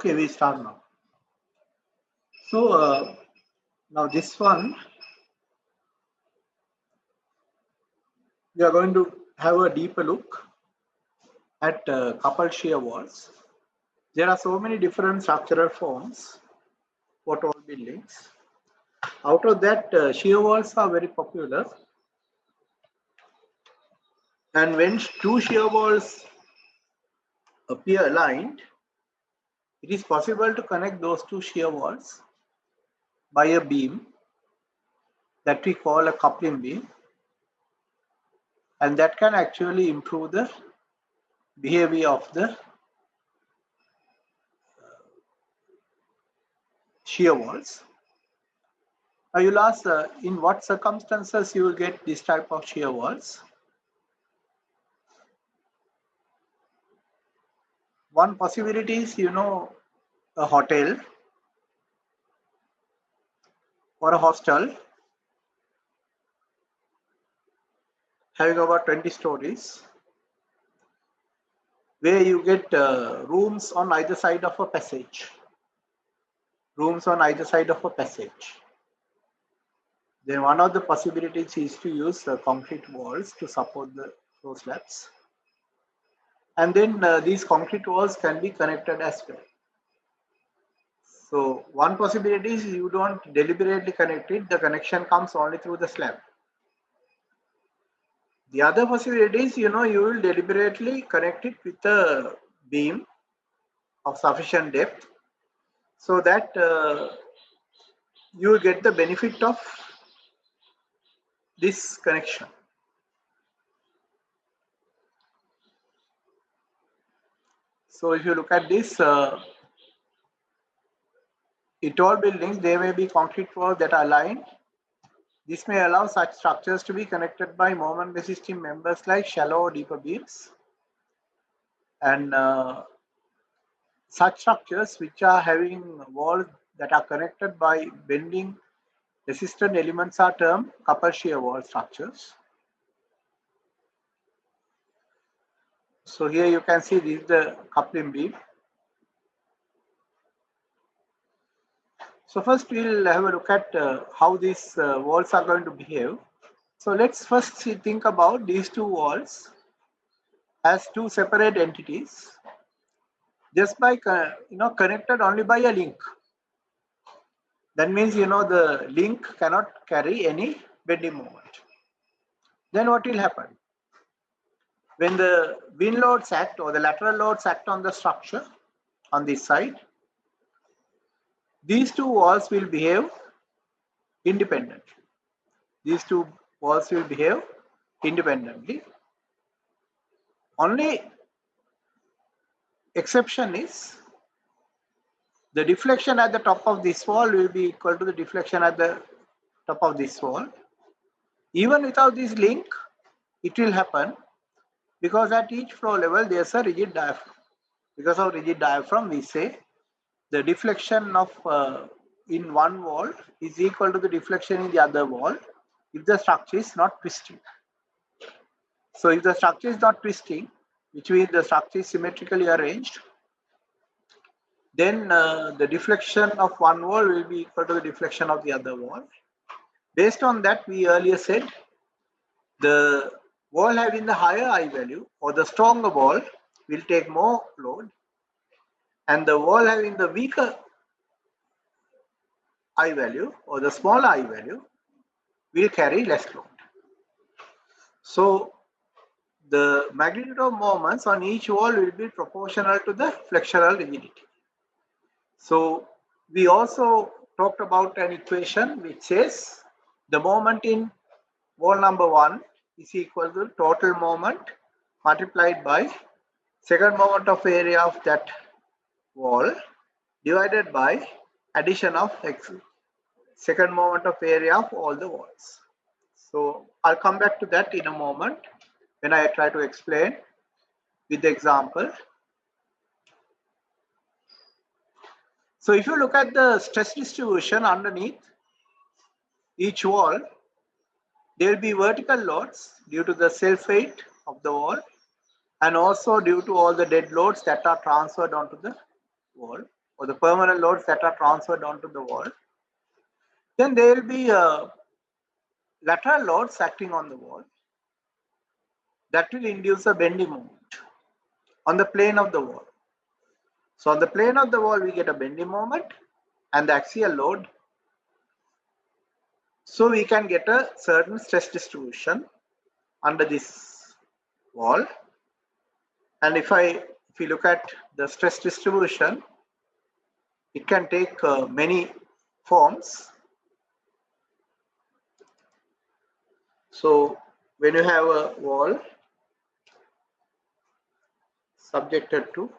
Okay, we start now. So now this one, we are going to have a deeper look at coupled shear walls. There are so many different structural forms for tall buildings. Out of that, shear walls are very popular. And when two shear walls appear aligned, it is possible to connect those two shear walls by a beam that we call a coupling beam. And that can actually improve the behavior of the shear walls. Now you'll ask, in what circumstances you will get this type of shear walls? One possibility is, a hotel or a hostel having about 20 stories, where you get rooms on either side of a passage. Rooms on either side of a passage. Then one of the possibilities is to use concrete walls to support the floor slabs. And then these concrete walls can be connected as well. So one possibility is you don't deliberately connect it, the connection comes only through the slab. The other possibility is, you will deliberately connect it with a beam of sufficient depth so that you will get the benefit of this connection. So if you look at this, in tall buildings, there may be concrete walls that are aligned. This may allow such structures to be connected by moment resisting members like shallow or deeper beams. And such structures which are having walls that are connected by bending resistant elements are termed coupled shear wall structures. So here you can see this is the coupling beam. So first we'll have a look at how these walls are going to behave. So let's first think about these two walls as two separate entities, just by connected only by a link. That means the link cannot carry any bending moment. Then what will happen? When the wind loads act or the lateral loads act on the structure on this side, these two walls will behave independently. These two walls will behave independently. Only exception is the deflection at the top of this wall will be equal to the deflection at the top of this wall. Even without this link, it will happen because at each floor level there's a rigid diaphragm. Because of rigid diaphragm, we say the deflection of in one wall is equal to the deflection in the other wall if the structure is not twisting. So if the structure is not twisting, which means the structure is symmetrically arranged, then the deflection of one wall will be equal to the deflection of the other wall. Based on that, we earlier said the wall having the higher I value or the stronger wall will take more load, and the wall having the weaker I value or the smaller I value will carry less load. So the magnitude of moments on each wall will be proportional to the flexural rigidity. So we also talked about an equation which says the moment in wall number 1 is equal to total moment multiplied by second moment of area of that wall divided by addition of second moment of area of all the walls. So I'll come back to that in a moment when I try to explain with the example. So if you look at the stress distribution underneath each wall, there will be vertical loads due to the self weight of the wall and also due to all the dead loads that are transferred onto the wall. or the permanent loads that are transferred onto the wall, then there will be lateral loads acting on the wall that will induce a bending moment on the plane of the wall. So on the plane of the wall, we get a bending moment and the axial load. So we can get a certain stress distribution under this wall. And if you look at the stress distribution, it can take many forms. So when you have a wall subjected to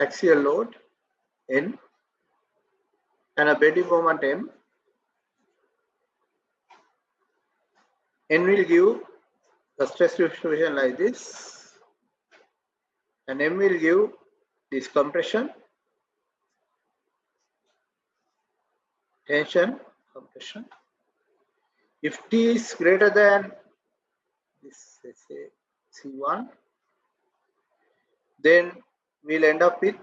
axial load N and a bending moment M, N will give the stress distribution like this, and M will give this compression, tension, compression. If T is greater than this, let's say C1, then we'll end up with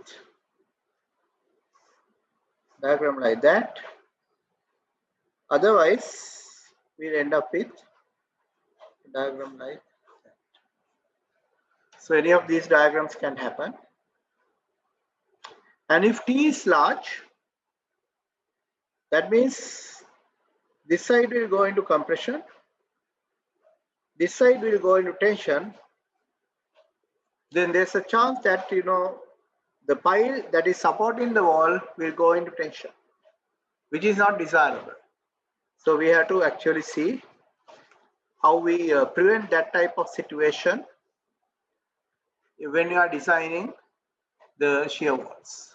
diagram like that. Otherwise, we'll end up with diagram like that. So any of these diagrams can happen. And if T is large, that means this side will go into compression, this side will go into tension. Then there's a chance that the pile that is supporting the wall will go into tension, which is not desirable. So we have to actually see how we prevent that type of situation when you are designing the shear walls.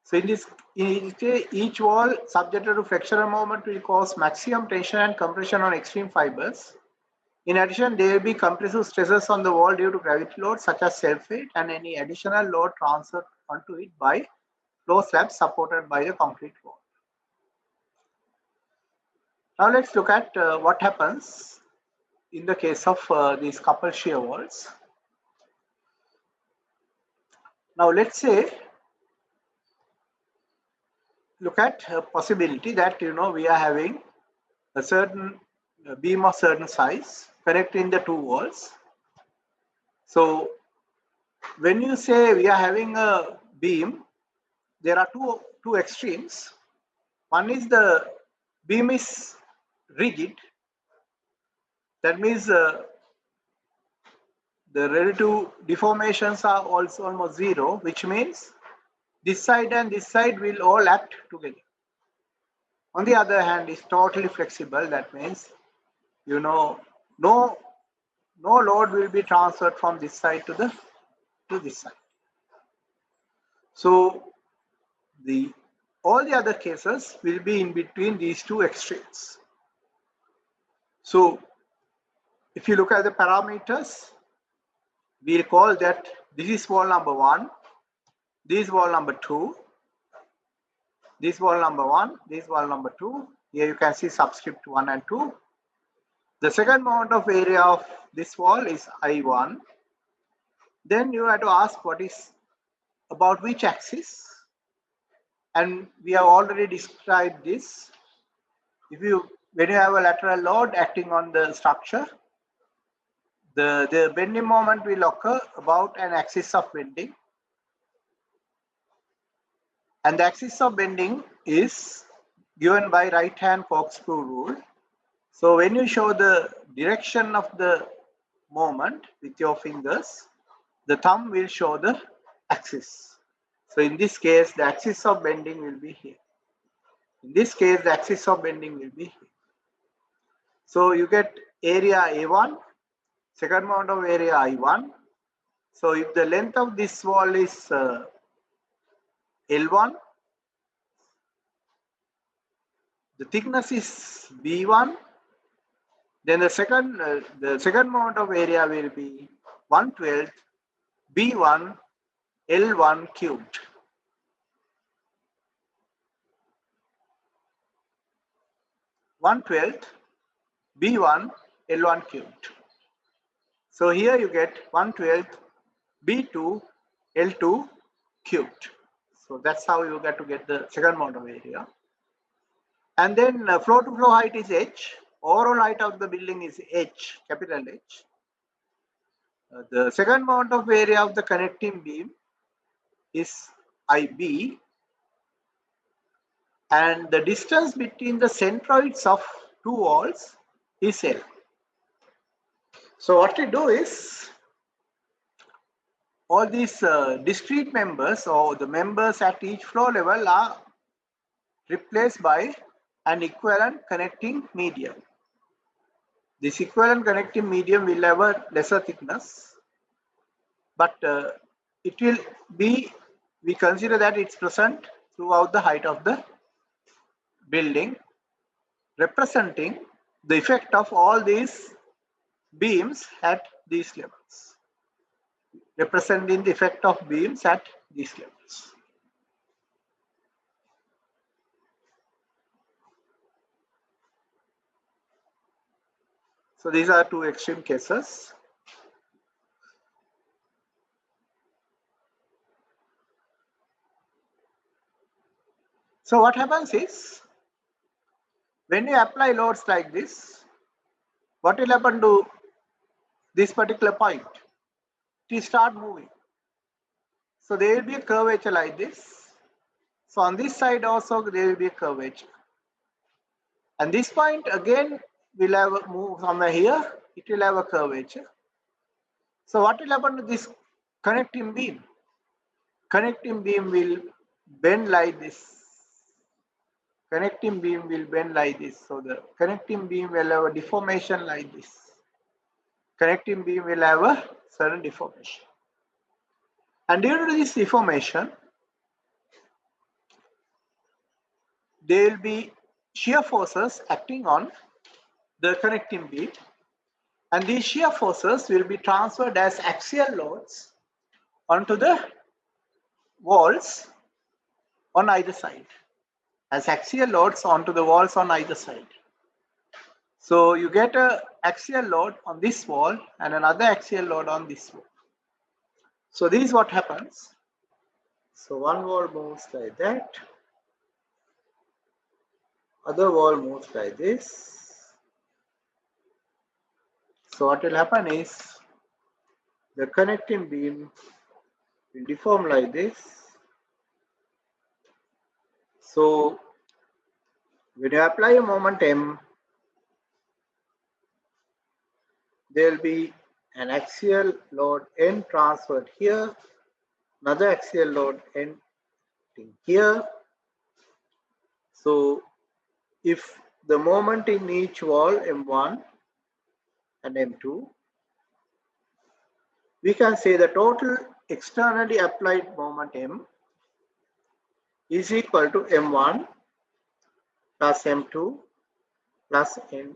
So in this case, each wall subjected to flexural moment will cause maximum tension and compression on extreme fibers. In addition, there will be compressive stresses on the wall due to gravity loads such as self-weight and any additional load transferred onto it by floor slabs supported by the concrete wall. Now let's look at what happens in the case of these coupled shear walls. Now let's say, look at a possibility that we are having a certain beam of certain size connecting the two walls. So when you say we are having a beam, there are two extremes. One is the beam is rigid. That means the relative deformations are also almost zero, which means this side and this side will all act together. On the other hand, it's totally flexible. That means, no load will be transferred from this side to this side. So all the other cases will be in between these two extremes. So if you look at the parameters, we'll call that this is wall number 1, this is wall number 2, this wall number 1, this wall number 2. Here you can see subscript 1 and 2. The second moment of area of this wall is I1. Then you have to ask what is about which axis, and we have already described this. When you have a lateral load acting on the structure, the bending moment will occur about an axis of bending, and the axis of bending is given by right hand corkscrew rule. So when you show the direction of the moment with your fingers, the thumb will show the axis. So in this case, the axis of bending will be here. In this case, the axis of bending will be here. So you get area A1, second moment of area I1. So if the length of this wall is L1, the thickness is B1. Then the second moment of area will be 1/12 B1 L1 cubed. 1/12 B1 L1 cubed. So here you get 1/12 B2 L2 cubed. So that's how you get to get the second moment of area. And then flow to flow height is H. Overall height of the building is H, capital H. The second moment of area of the connecting beam is IB. And the distance between the centroids of two walls is L. So what we do is, all these discrete members or the members at each flow level are replaced by an equivalent connecting medium. This equivalent connecting medium will have a lesser thickness, but it will be, we consider that it's present throughout the height of the building, representing the effect of all these beams at these levels. Representing the effect of beams at these levels. So these are two extreme cases. So what happens is, when you apply loads like this, what will happen to this particular point? It will start moving. So there will be a curvature like this. So on this side also there will be a curvature. And this point again will have a move somewhere here. It will have a curvature. So what will happen to this connecting beam? Connecting beam will bend like this. Connecting beam will bend like this. So the connecting beam will have a deformation like this. Connecting beam will have a certain deformation. And due to this deformation, there will be shear forces acting on the connecting beam. And these shear forces will be transferred as axial loads onto the walls on either side. As axial loads onto the walls on either side. So you get an axial load on this wall and another axial load on this wall. So this is what happens. So one wall moves like that. Other wall moves like this. So what will happen is, the connecting beam will deform like this. So when you apply a moment M, there will be an axial load N transferred here, another axial load N here. So if the moment in each wall M1 and M2, we can say the total externally applied moment M is equal to M1 plus M2 plus NL,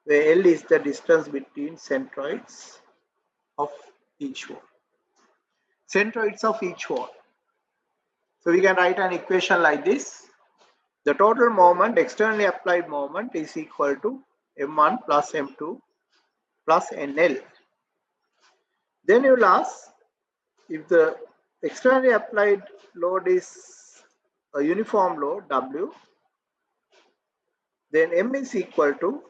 where L is the distance between centroids of each wall. Centroids of each wall. So we can write an equation like this. The total moment, externally applied moment, is equal to M1 plus M2 plus NL. Then you will ask, if the externally applied load is a uniform load W, then M is equal to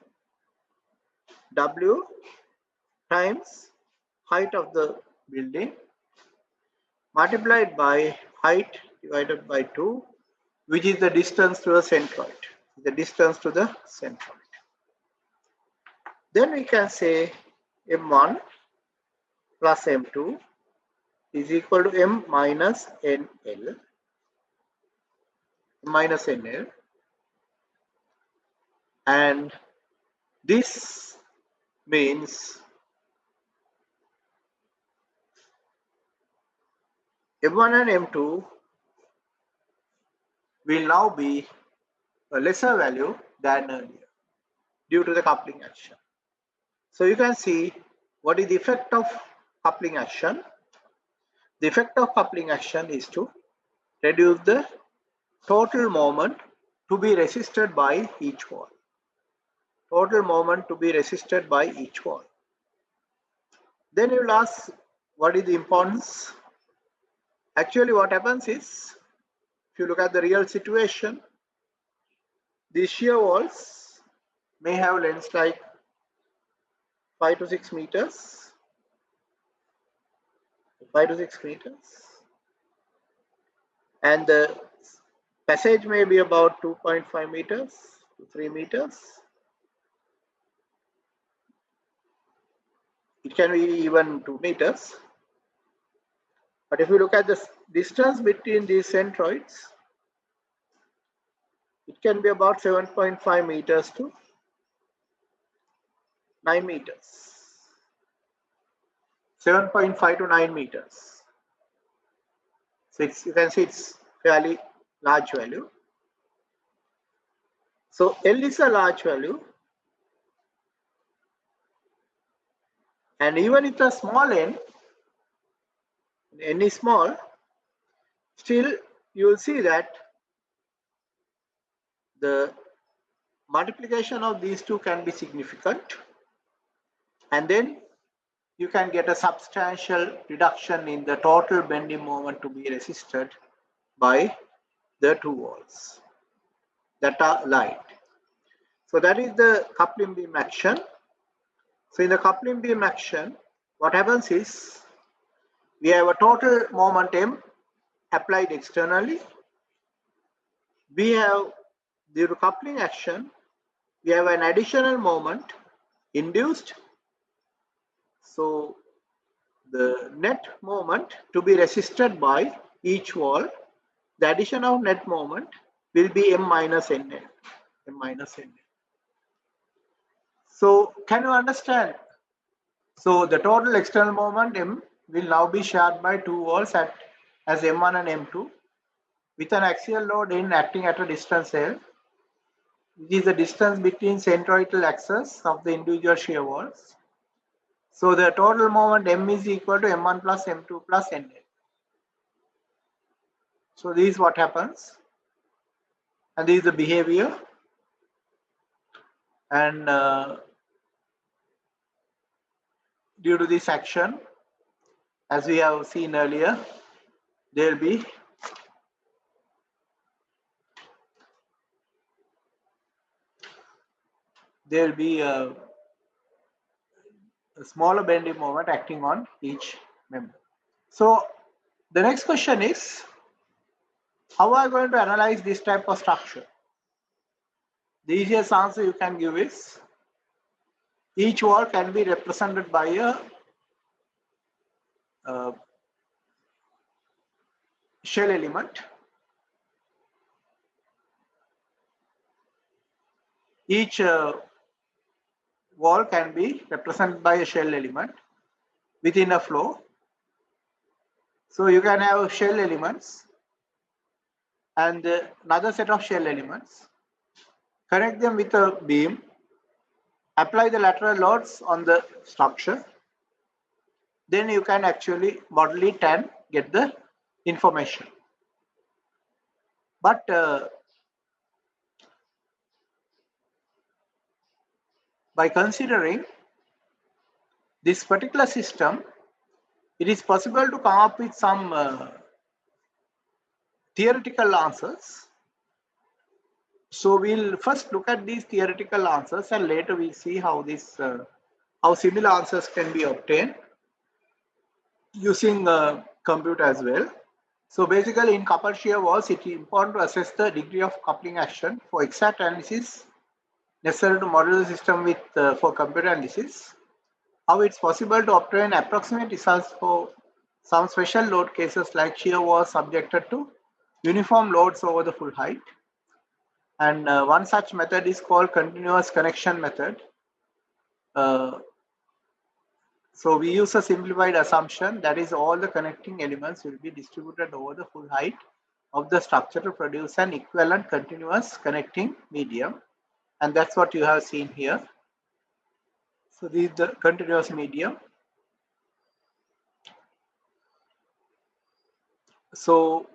W times height of the building multiplied by height divided by 2, which is the distance to the centroid. The distance to the centroid. Then we can say M1 plus M2 is equal to M minus NL. Minus NL. And this means M1 and M2 will now be a lesser value than earlier due to the coupling action. So you can see what is the effect of coupling action. The effect of coupling action is to reduce the total moment to be resisted by each wall. Total moment to be resisted by each wall. Then you will ask, what is the importance? Actually, what happens is, if you look at the real situation, these shear walls may have lengths like 5 to 6 meters, 5 to 6 meters, and the passage may be about 2.5 meters to 3 meters. It can be even 2 meters. But if you look at the distance between these centroids, it can be about 7.5 meters to 9 meters. 7.5 to 9 meters. So you can see it's fairly large value. So L is a large value, and even if the small n is small, still you will see that the multiplication of these two can be significant, and then you can get a substantial reduction in the total bending moment to be resisted by the two walls that are lined. So that is the coupling beam action. So in the coupling beam action, what happens is we have a total moment M applied externally. We have, due to coupling action, we have an additional moment induced. So the net moment to be resisted by each wall, the addition of net moment will be M minus NL. M minus NL. So can you understand? So the total external moment M will now be shared by two walls as M1 and M2 with an axial load N acting at a distance L, which is the distance between centroidal axes of the individual shear walls. So the total moment M is equal to M1 plus M2 plus NL. So this is what happens, and this is the behavior. And due to this action, as we have seen earlier, there will be a smaller bending moment acting on each member. So the next question is, how are you going to analyze this type of structure? The easiest answer you can give is, each wall can be represented by a shell element. Each wall can be represented by a shell element within a flow. So you can have shell elements and another set of shell elements, connect them with a beam, apply the lateral loads on the structure, then you can actually model it and get the information. But by considering this particular system, it is possible to come up with some theoretical answers. So we'll first look at these theoretical answers, and later we'll see how this how similar answers can be obtained using compute as well. So basically, in coupled shear walls, it is important to assess the degree of coupling action for exact analysis necessary to model the system with for computer analysis. How it's possible to obtain approximate results for some special load cases like shear walls subjected to uniform loads over the full height. And one such method is called continuous connection method. So we use a simplified assumption, that is all the connecting elements will be distributed over the full height of the structure to produce an equivalent continuous connecting medium, and that's what you have seen here. So this is the continuous medium. So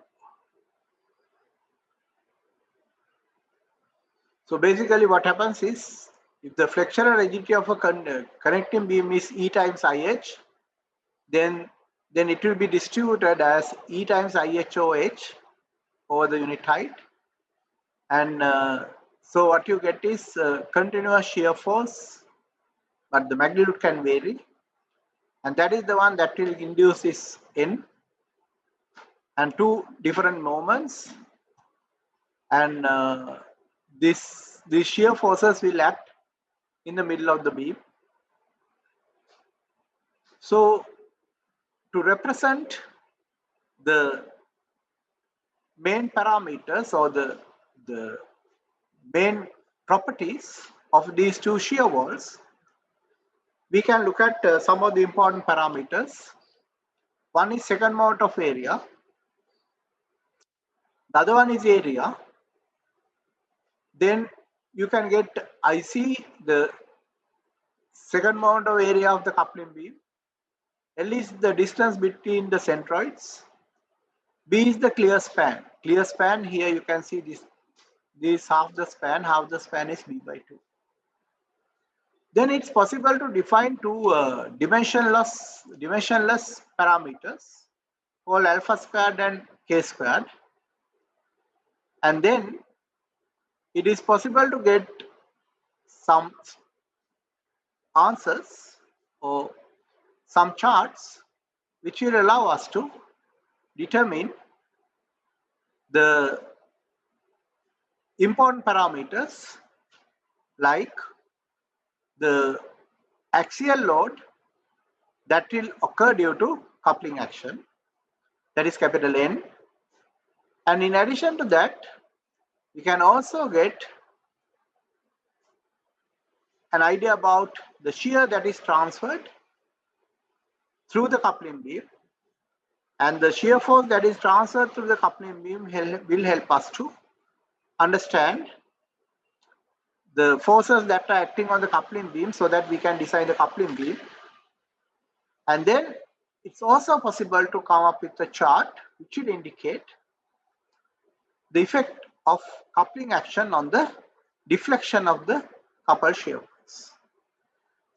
basically what happens is, if the flexural rigidity of a connecting beam is E times IH, then it will be distributed as E times IHOH over the unit height. And so what you get is continuous shear force, but the magnitude can vary. And that is the one that will induce this N, and two different moments. And these shear forces will act in the middle of the beam. So to represent the main parameters or the main properties of these two shear walls, we can look at some of the important parameters. One is second moment of area. The other one is area. Then you can get IC, the second moment of area of the coupling beam. L is the distance between the centroids. B is the clear span. Clear span, here you can see this half the span is B by 2. Then it's possible to define two dimensionless parameters called alpha squared and K squared. And then it is possible to get some answers or some charts which will allow us to determine the important parameters like the axial load that will occur due to coupling action, that is capital N. And in addition to that, we can also get an idea about the shear that is transferred through the coupling beam, and the shear force that is transferred through the coupling beam will help us to understand the forces that are acting on the coupling beam so that we can design the coupling beam. And then it's also possible to come up with a chart which will indicate the effect of coupling action on the deflection of the coupled shear force.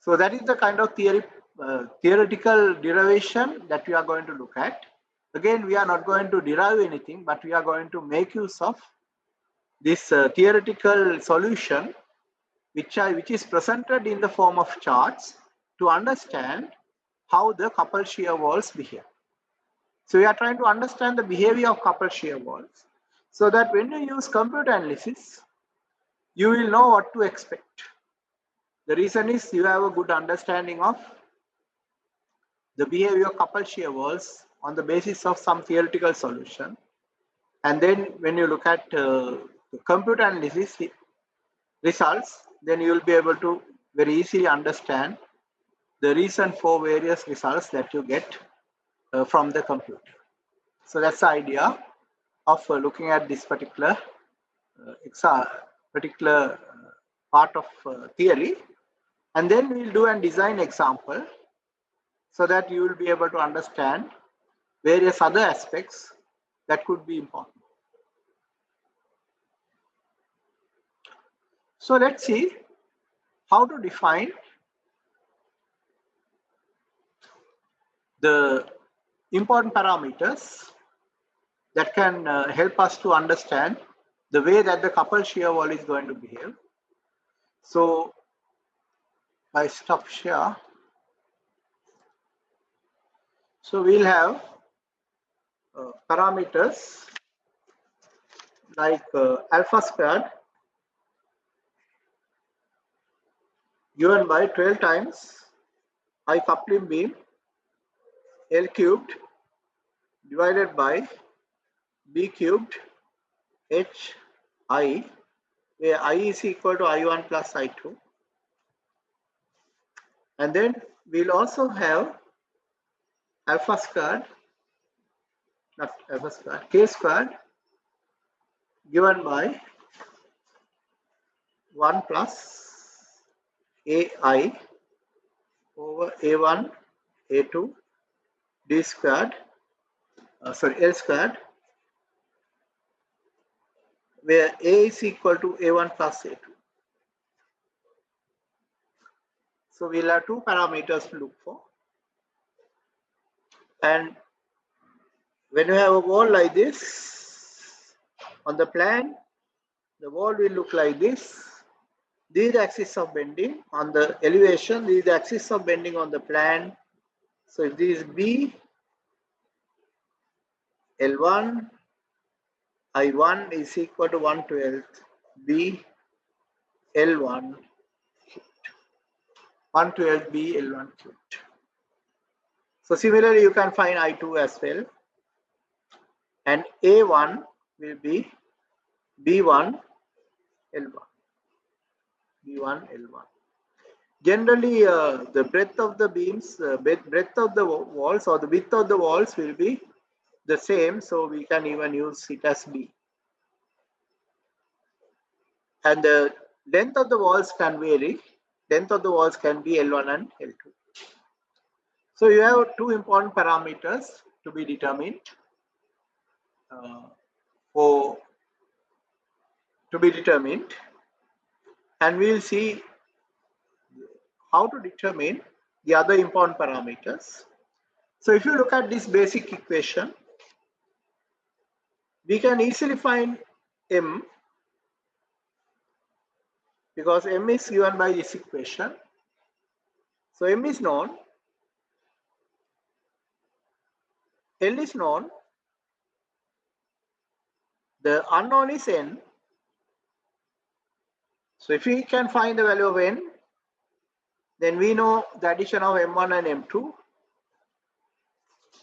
So that is the kind of theoretical derivation that we are going to look at. Again, we are not going to derive anything, but we are going to make use of this theoretical solution which is presented in the form of charts to understand how the coupled shear walls behave. So we are trying to understand the behavior of coupled shear walls so that when you use computer analysis, you will know what to expect. The reason is you have a good understanding of the behavior of coupled shear walls on the basis of some theoretical solution. And then when you look at the computer analysis results, then you will be able to very easily understand the reason for various results that you get from the computer. So that's the idea of looking at this particular part of theory. And then we will do a design example so that you will be able to understand various other aspects that could be important. So let's see how to define the important parameters that can help us to understand the way that the coupled shear wall is going to behave. So I stop share. So we'll have parameters like alpha squared given by 12 times I coupling beam L cubed divided by B cubed H I, where I is equal to I1 plus I2. And then we'll also have alpha squared, not alpha squared, K squared given by 1 plus AI over A1, A2, D squared, L squared, where A is equal to A1 plus A2. So we'll have two parameters to look for. And when you have a wall like this, on the plan, the wall will look like this. This is the axis of bending on the elevation. This is the axis of bending on the plan. So if this is B, L1, I1 is equal to 1/12 B, L1, 1/12 B, L1 cubed. So similarly, you can find I2 as well. And A1 will be B1, L1. B1, L1. Generally, the breadth of the beams, breadth of the walls or the width of the walls will be the same. So we can even use it as B. And the length of the walls can vary. Length of the walls can be L1 and L2. So you have two important parameters to be determined. And we will see how to determine the other important parameters. So if you look at this basic equation, we can easily find M, because M is given by this equation. So M is known, L is known, the unknown is N. So if we can find the value of N, then we know the addition of M1 and M2,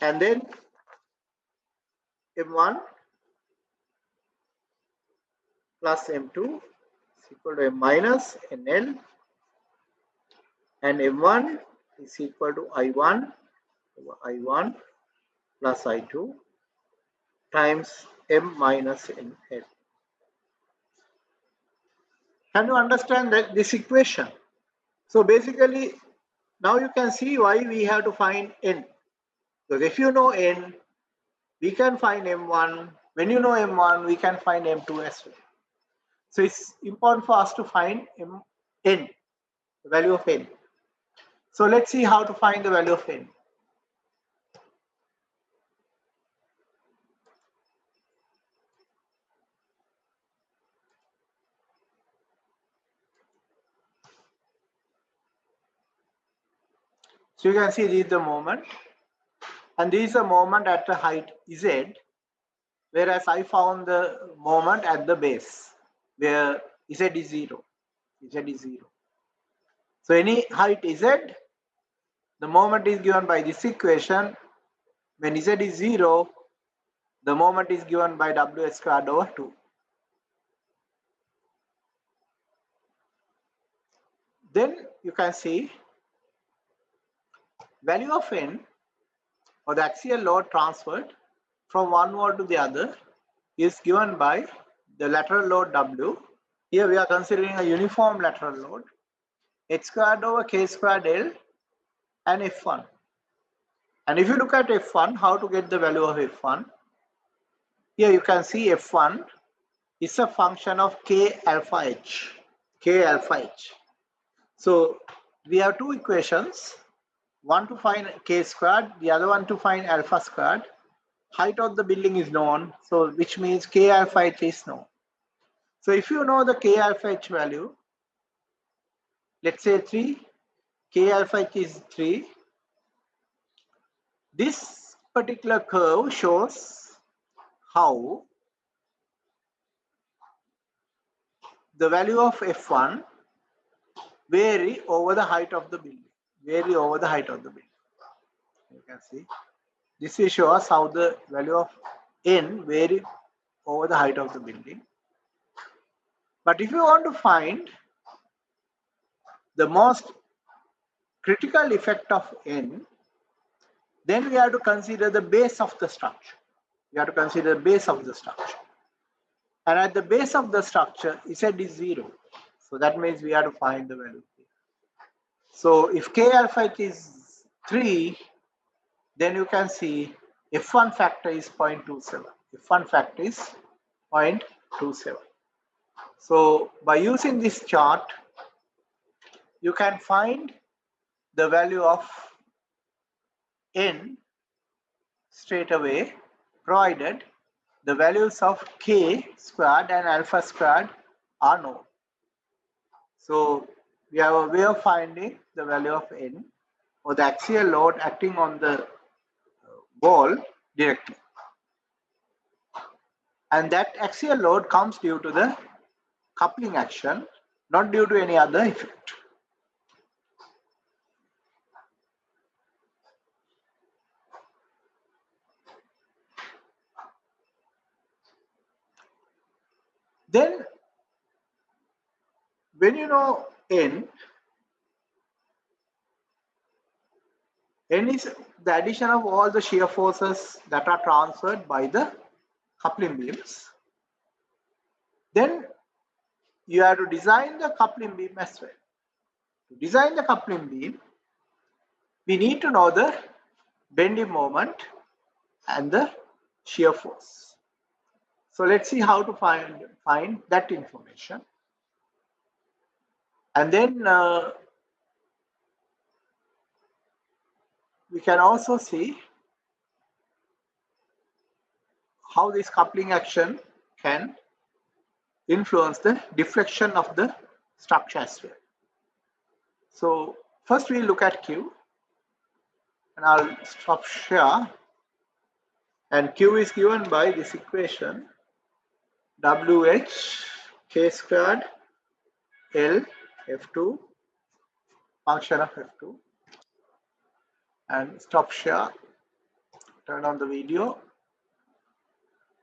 and then M1 plus M2 is equal to M minus NL, and M1 is equal to I1 over I1 plus I2 times M minus NL. Can you understand that this equation? So basically, now you can see why we have to find N. Because if you know N, we can find M1. When you know M1, we can find M2 as well. So it's important for us to find N, the value of N. So let's see how to find the value of N. So you can see this is the moment, and this is a moment at the height Z, whereas I found the moment at the base where Z is 0. Z is 0. So any height Z, the moment is given by this equation. When Z is 0, the moment is given by W squared over 2. Then you can see value of N, or the axial load transferred from one wall to the other, is given by the lateral load W. Here we are considering a uniform lateral load, H squared over K squared L and F1. And if you look at F1, how to get the value of F1? Here you can see F1 is a function of K alpha H. K alpha H. So we have two equations, one to find K squared, the other one to find alpha squared. Height of the building is known, so which means K alpha H is known. So if you know the K alpha H value, let's say 3, K alpha H is 3. This particular curve shows how the value of F1 vary over the height of the building. You can see this will show us how the value of N vary over the height of the building. But if you want to find the most critical effect of N, then we have to consider the base of the structure. And at the base of the structure, Z is 0. So that means we have to find the value here. So if K alpha is 3, then you can see F1 factor is 0.27. F1 factor is 0.27. So by using this chart, you can find the value of N straight away, provided the values of K squared and alpha squared are known. So we have a way of finding the value of N or the axial load acting on the wall directly. And that axial load comes due to the coupling action, not due to any other effect. Then when you know N is the addition of all the shear forces that are transferred by the coupling beams. Then you have to design the coupling beam as well. To design the coupling beam, we need to know the bending moment and the shear force. So let's see how to find that information. And then we can also see how this coupling action can influence the deflection of the structure as well. So first we look at Q, and I'll stop share. And Q is given by this equation WH K squared L F2 function of F2. And stop share, turn on the video.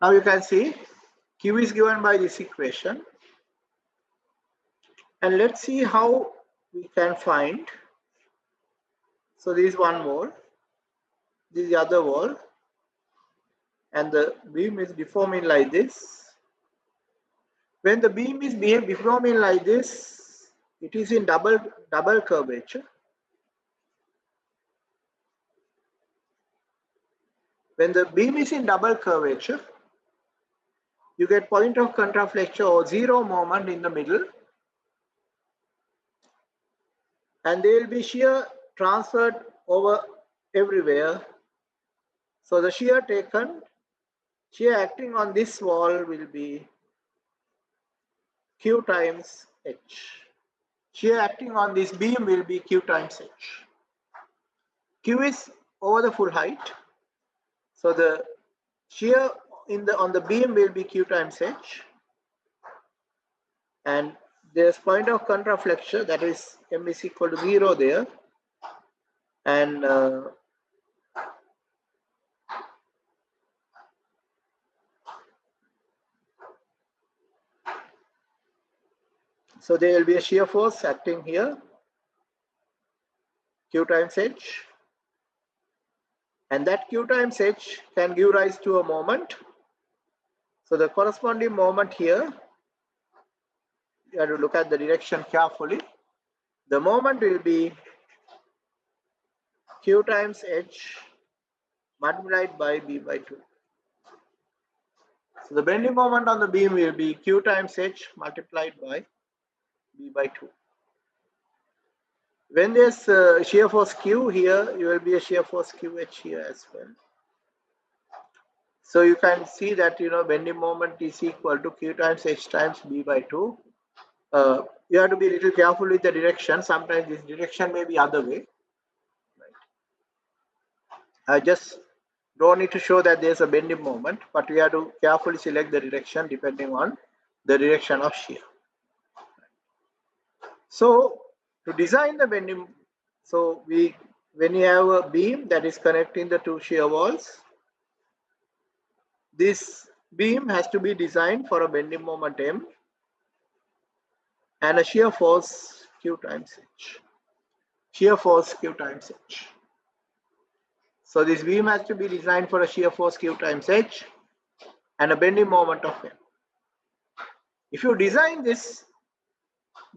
Now you can see Q is given by this equation, and let's see how we can find. So this is one wall, this is the other wall, and the beam is deforming like this. When the beam is deforming like this, it is in double curvature. When the beam is in double curvature, you get point of contraflexion or zero moment in the middle, and there will be shear transferred over everywhere. So the shear acting on this wall will be Q times H. Shear acting on this beam will be Q times H. Q is over the full height. So the shear on the beam will be Q times H. And there's point of contraflexion, that is M is equal to 0 there. And so there will be a shear force acting here, Q times H. And that Q times H can give rise to a moment. So the corresponding moment here, you have to look at the direction carefully. The moment will be Q times H multiplied by B by 2. So the bending moment on the beam will be Q times H multiplied by B by 2. When there's shear force Q here, you will be a shear force QH here as well. So you can see that bending moment is equal to Q times H times B by 2. You have to be a little careful with the direction. Sometimes this direction may be other way. Right. I just don't need to show that there's a bending moment, but we have to carefully select the direction depending on the direction of shear. So to design the bending, so when you have a beam that is connecting the two shear walls, this beam has to be designed for a bending moment M and a shear force Q times H. Shear force Q times H. So this beam has to be designed for a shear force Q times H and a bending moment of M. If you design this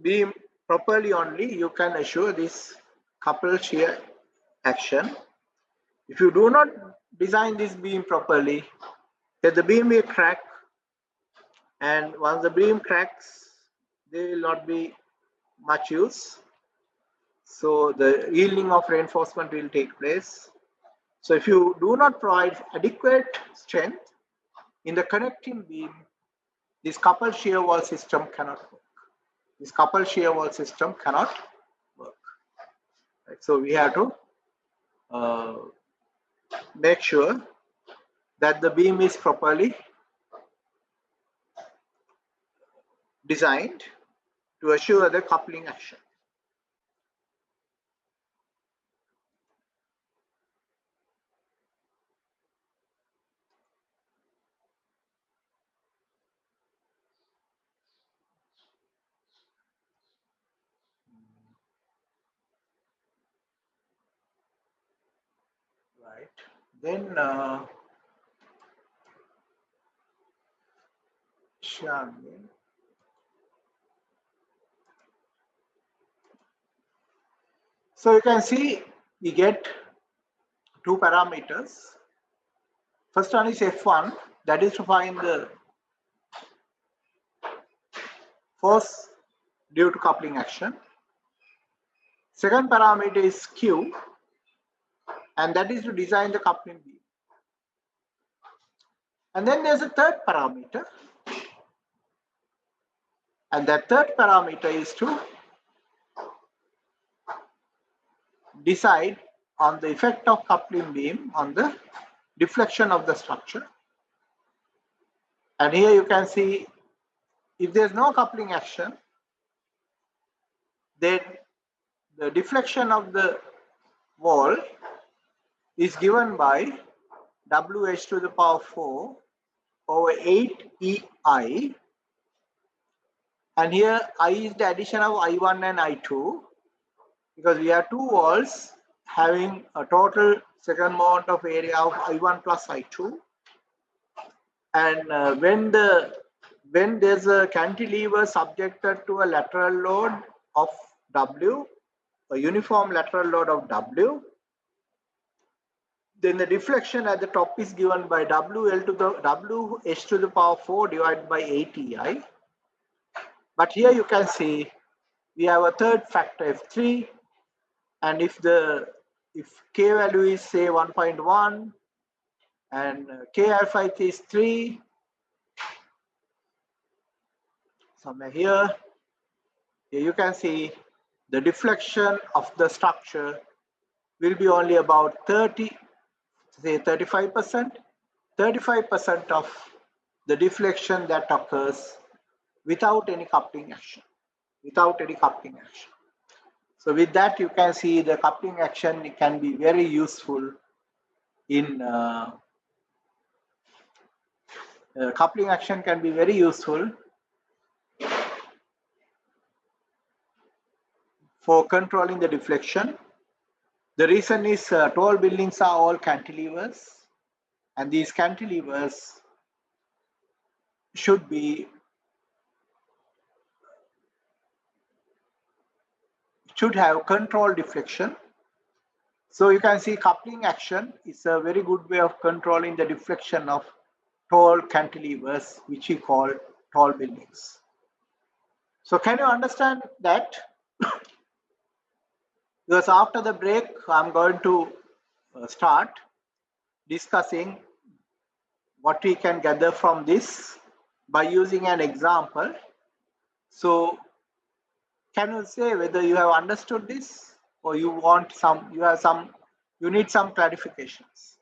beam properly only, you can assure this coupled shear action. If you do not design this beam properly, then the beam will crack, and once the beam cracks, there will not be much use. So the yielding of reinforcement will take place. So if you do not provide adequate strength in the connecting beam, this coupled shear wall system cannot work. This coupled shear wall system cannot work. Right? So we have to make sure that the beam is properly designed to assure the coupling action. Right. Then so you can see we get two parameters. First one is F1, that is to find the force due to coupling action. Second parameter is Q, and that is to design the coupling beam. And then there's a third parameter, and that third parameter is to decide on the effect of coupling beam on the deflection of the structure. And here you can see if there's no coupling action, then the deflection of the wall is given by WH to the power 4 over 8 EI. And here I is the addition of I1 and I2, because we have two walls having a total second moment of area of I1 plus I2. And when there's a cantilever subjected to a lateral load of W, a uniform lateral load of W, then the deflection at the top is given by WH to the power 4 divided by 8 EI. But here you can see we have a third factor F3, and if K value is say 1.1 and K alpha is 3, somewhere here you can see the deflection of the structure will be only about 35%. 35% of the deflection that occurs without any coupling action. So with that, you can see the coupling action can be very useful in coupling action can be very useful for controlling the deflection. The reason is tall buildings are all cantilevers, and these cantilevers should have controlled deflection. So you can see coupling action is a very good way of controlling the deflection of tall cantilevers, which we call tall buildings. So can you understand that? Because after the break, I'm going to start discussing what we can gather from this by using an example. So can you say whether you have understood this, or you need some clarifications?